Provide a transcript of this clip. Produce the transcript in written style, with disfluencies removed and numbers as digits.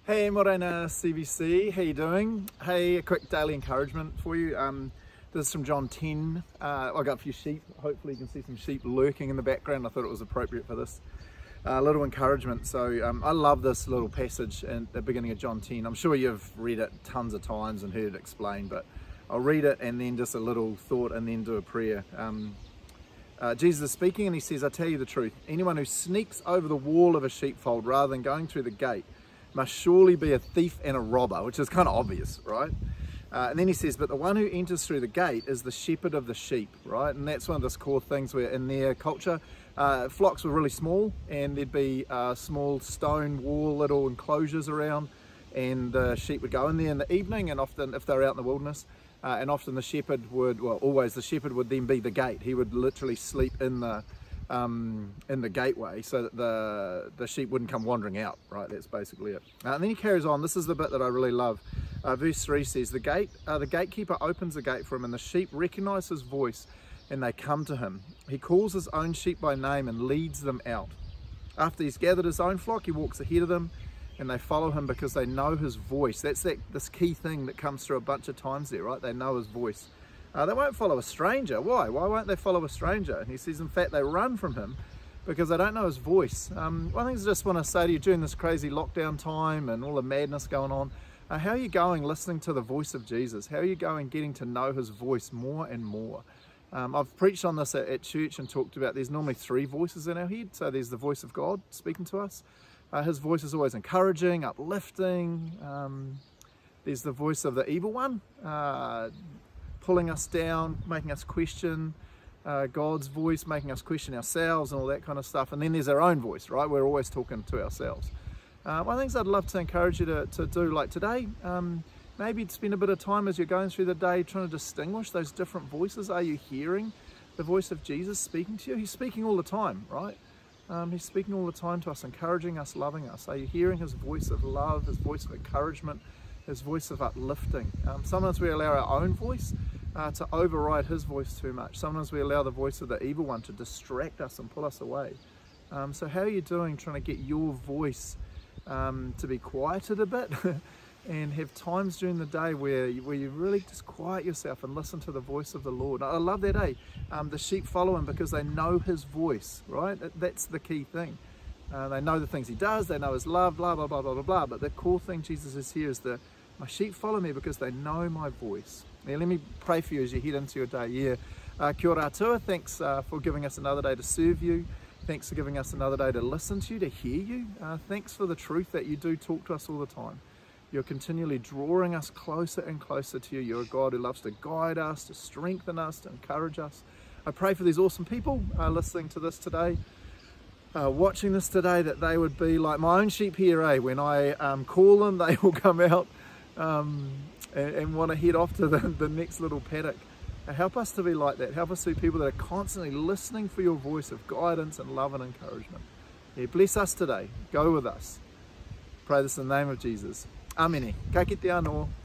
Hey Morena CBC, how you doing? Hey, a quick daily encouragement for you. This is from John 10. I got a few sheep. Hopefully you can see some sheep lurking in the background. I thought it was appropriate for this little encouragement. So I love this little passage at the beginning of John 10. I'm sure you've read it tons of times and heard it explained, but I'll read it and then just a little thought and then do a prayer. Jesus is speaking and he says, I tell you the truth, anyone who sneaks over the wall of a sheepfold rather than going through the gate must surely be a thief and a robber, which is kind of obvious, right? And then he says, but the one who enters through the gate is the shepherd of the sheep, right? And that's one of those core things where in their culture, flocks were really small and there'd be small stone wall little enclosures around, and the sheep would go in there in the evening, and often if they're out in the wilderness, and often the shepherd would, well, always the shepherd would then be the gate. He would literally sleep in the gateway so that the sheep wouldn't come wandering out, right? That's basically it. And then he carries on. This is the bit that I really love. Verse 3 says, the gatekeeper opens the gate for him, and the sheep recognize his voice and they come to him. He calls his own sheep by name and leads them out. After he's gathered his own flock, he walks ahead of them and they follow him because they know his voice. That's this key thing that comes through a bunch of times there, right? They know his voice. They won't follow a stranger. Why? Why won't they follow a stranger? And he says, in fact, they run from him because they don't know his voice. One thing I just want to say to you during this crazy lockdown time and all the madness going on, how are you going listening to the voice of Jesus? How are you going getting to know his voice more and more? I've preached on this at church and talked about there's normally three voices in our head. So there's the voice of God speaking to us. His voice is always encouraging, uplifting. There's the voice of the evil one, pulling us down, making us question God's voice, making us question ourselves and all that kind of stuff. And then there's our own voice, right? We're always talking to ourselves. One of the things I'd love to encourage you to do, like today, maybe spend a bit of time as you're going through the day trying to distinguish those different voices. Are you hearing the voice of Jesus speaking to you? He's speaking all the time, right? He's speaking all the time to us, encouraging us, loving us. Are you hearing his voice of love, his voice of encouragement, his voice of uplifting? Sometimes we allow our own voice to override his voice too much. Sometimes we allow the voice of the evil one to distract us and pull us away. So how are you doing trying to get your voice to be quieted a bit and have times during the day where you really just quiet yourself and listen to the voice of the Lord? I love that, eh? The sheep follow him because they know his voice, right? That's the key thing. They know the things he does, they know his love, blah, blah, blah, blah, blah, blah. But the cool thing Jesus is here is my sheep follow me because they know my voice. Now, let me pray for you as you head into your day. Yeah, kia ora atua. Thanks for giving us another day to serve you. Thanks for giving us another day to listen to you, to hear you. Thanks for the truth that you do talk to us all the time. You're continually drawing us closer and closer to you. You're a God who loves to guide us, to strengthen us, to encourage us. I pray for these awesome people listening to this today, watching this today, that they would be like my own sheep here, eh? When I call them, they will come out and want to head off to the next little paddock. Help us to be like that. Help us to be people that are constantly listening for your voice of guidance and love and encouragement. Yeah, bless us today. Go with us. Pray this in the name of Jesus. Amene. Ka kite anō.